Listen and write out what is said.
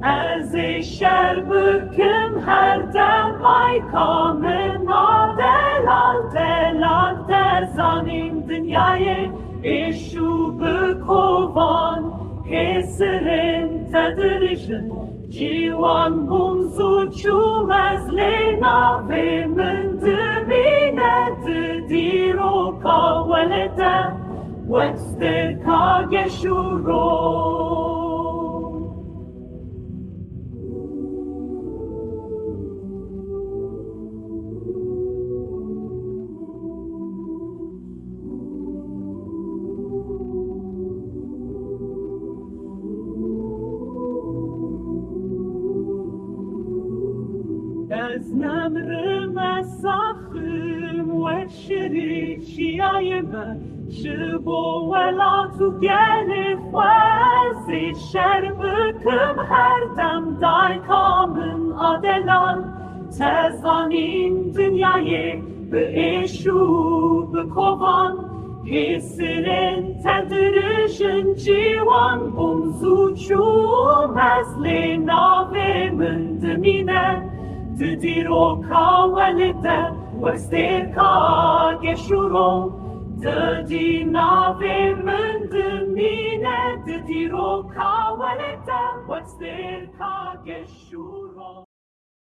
از شربکم هر دم ای کامن دلال در زانیم دنیای ایشو بکوان کسرن تدریشن جیوان بومزو چوم از لینا به من دمینت دیرو کاولده وستر کاگشورو از نمرم ساخم وشری شیایم شبو ولا تو گل فازی شربکم هر دم دای کامن عادلان تزانین دنیای به ایشو بکوان کسرن تدرشن جیوان بومزو چوم از لیناوه من دمینه تديرو كاولده واستيقا قشورو تدينا في من دمينة تديرو كاولده واستيقا قشورو